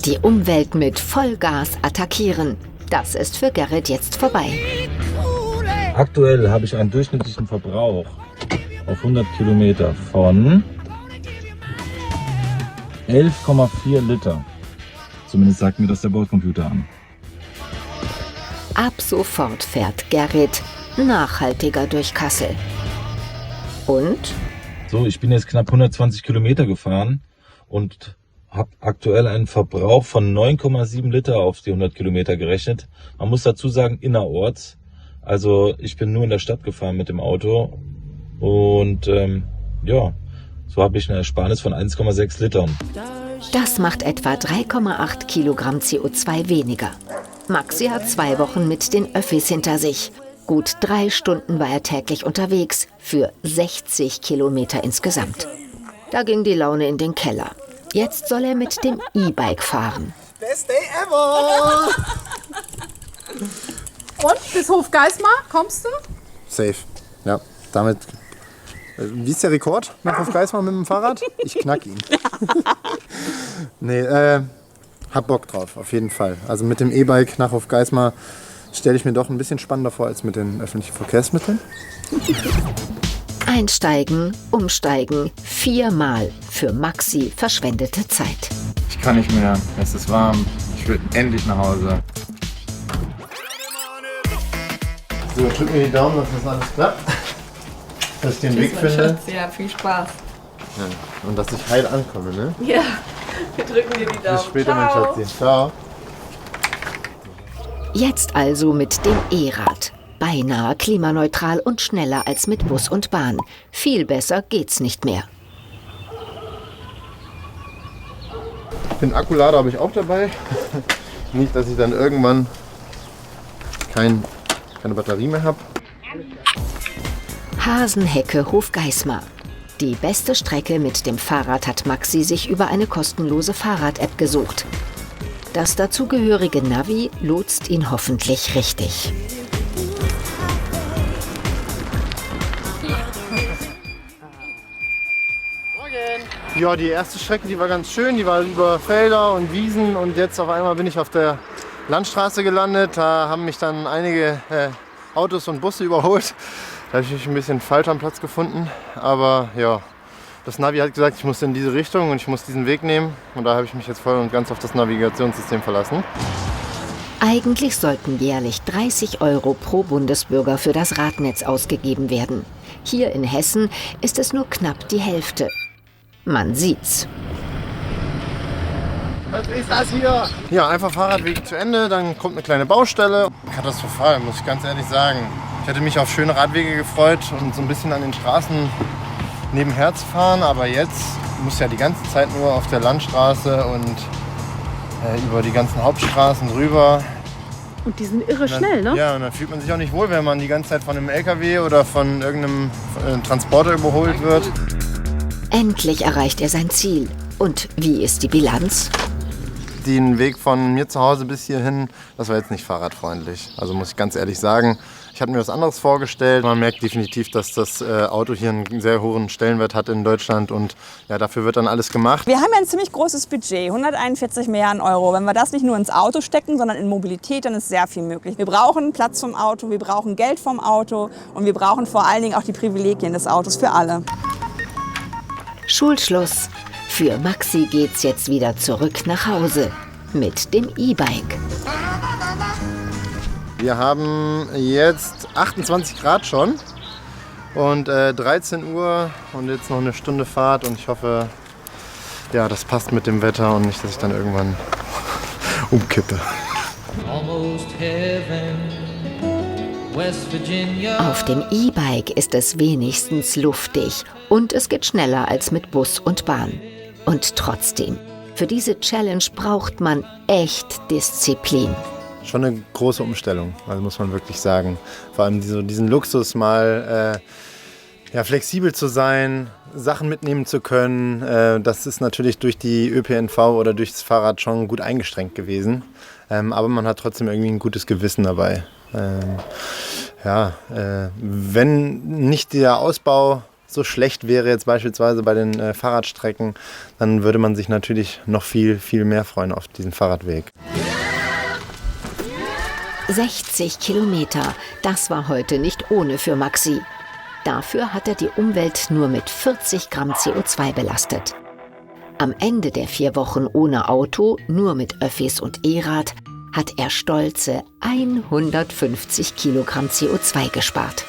Die Umwelt mit Vollgas attackieren. Das ist für Gerrit jetzt vorbei. Aktuell habe ich einen durchschnittlichen Verbrauch auf 100 Kilometer von 11,4 Liter. Zumindest sagt mir das der Bordcomputer an. Ab sofort fährt Gerrit nachhaltiger durch Kassel. Und? So, ich bin jetzt knapp 120 Kilometer gefahren und habe aktuell einen Verbrauch von 9,7 Liter auf die 100 Kilometer gerechnet. Man muss dazu sagen, innerorts. Also ich bin nur in der Stadt gefahren mit dem Auto und so habe ich eine Ersparnis von 1,6 Litern. Das macht etwa 3,8 Kilogramm CO2 weniger. Maxi hat 2 Wochen mit den Öffis hinter sich. Gut 3 Stunden war er täglich unterwegs, für 60 Kilometer insgesamt. Da ging die Laune in den Keller. Jetzt soll er mit dem E-Bike fahren. Best day ever! Und bis Hofgeismar kommst du? Safe. Ja, damit. Wie ist der Rekord nach Hofgeismar mit dem Fahrrad? Ich knack ihn. Nee, hab Bock drauf, auf jeden Fall. Also mit dem E-Bike nach Hofgeismar stelle ich mir doch ein bisschen spannender vor als mit den öffentlichen Verkehrsmitteln. Einsteigen, umsteigen, 4-mal für Maxi verschwendete Zeit. Ich kann nicht mehr, es ist warm, ich will endlich nach Hause. So, drück mir die Daumen, dass das alles klappt. Dass ich den Weg finde. Schatz, ja, viel Spaß. Ja, und dass ich heil ankomme, ne? Ja, wir drücken dir die Daumen. Bis später, mein Schatzi. Ciao. Jetzt also mit dem E-Rad. Beinahe klimaneutral und schneller als mit Bus und Bahn. Viel besser geht's nicht mehr. Den Akkulader habe ich auch dabei. Nicht, dass ich dann irgendwann keine Batterie mehr habe. Hasenhecke Hofgeismar. Die beste Strecke mit dem Fahrrad hat Maxi sich über eine kostenlose Fahrrad-App gesucht. Das dazugehörige Navi lotst ihn hoffentlich richtig. Ja, die erste Strecke, die war ganz schön. Die war über Felder und Wiesen und jetzt auf einmal bin ich auf der Landstraße gelandet. Da haben mich dann einige Autos und Busse überholt. Da habe ich mich ein bisschen falsch am Platz gefunden. Aber ja, das Navi hat gesagt, ich muss in diese Richtung und ich muss diesen Weg nehmen. Und da habe ich mich jetzt voll und ganz auf das Navigationssystem verlassen. Eigentlich sollten jährlich 30 € pro Bundesbürger für das Radnetz ausgegeben werden. Hier in Hessen ist es nur knapp die Hälfte. Man sieht's. Was ist das hier? Ja, einfach Fahrradweg zu Ende, dann kommt eine kleine Baustelle. Katastrophal, muss ich ganz ehrlich sagen. Ich hätte mich auf schöne Radwege gefreut und so ein bisschen an den Straßen nebenher zu fahren. Aber jetzt muss ja die ganze Zeit nur auf der Landstraße und über die ganzen Hauptstraßen drüber. Und die sind irre schnell, ne? Ja, und dann fühlt man sich auch nicht wohl, wenn man die ganze Zeit von einem LKW oder von irgendeinem Transporter überholt wird. Endlich erreicht er sein Ziel. Und wie ist die Bilanz? Den Weg von mir zu Hause bis hierhin, das war jetzt nicht fahrradfreundlich. Also muss ich ganz ehrlich sagen, ich hatte mir was anderes vorgestellt. Man merkt definitiv, dass das Auto hier einen sehr hohen Stellenwert hat in Deutschland und ja, dafür wird dann alles gemacht. Wir haben ja ein ziemlich großes Budget, 141 Milliarden Euro. Wenn wir das nicht nur ins Auto stecken, sondern in Mobilität, dann ist sehr viel möglich. Wir brauchen Platz vom Auto, wir brauchen Geld vom Auto und wir brauchen vor allen Dingen auch die Privilegien des Autos für alle. Schulschluss. Für Maxi geht's jetzt wieder zurück nach Hause mit dem E-Bike. Wir haben jetzt 28 Grad schon und 13 Uhr und jetzt noch eine Stunde Fahrt und ich hoffe, ja, das passt mit dem Wetter und nicht, dass ich dann irgendwann umkippe. Auf dem E-Bike ist es wenigstens luftig und es geht schneller als mit Bus und Bahn. Und trotzdem, für diese Challenge braucht man echt Disziplin. Schon eine große Umstellung, also muss man wirklich sagen. Vor allem diesen Luxus mal flexibel zu sein, Sachen mitnehmen zu können. Das ist natürlich durch die ÖPNV oder durch das Fahrrad schon gut eingeschränkt gewesen. Aber man hat trotzdem irgendwie ein gutes Gewissen dabei. Wenn nicht der Ausbau so schlecht wäre, jetzt beispielsweise bei den Fahrradstrecken, dann würde man sich natürlich noch viel, viel mehr freuen auf diesen Fahrradweg. 60 Kilometer, das war heute nicht ohne für Maxi. Dafür hat er die Umwelt nur mit 40 Gramm CO2 belastet. Am Ende der 4 Wochen ohne Auto, nur mit Öffis und E-Rad, hat er stolze 150 Kilogramm CO2 gespart.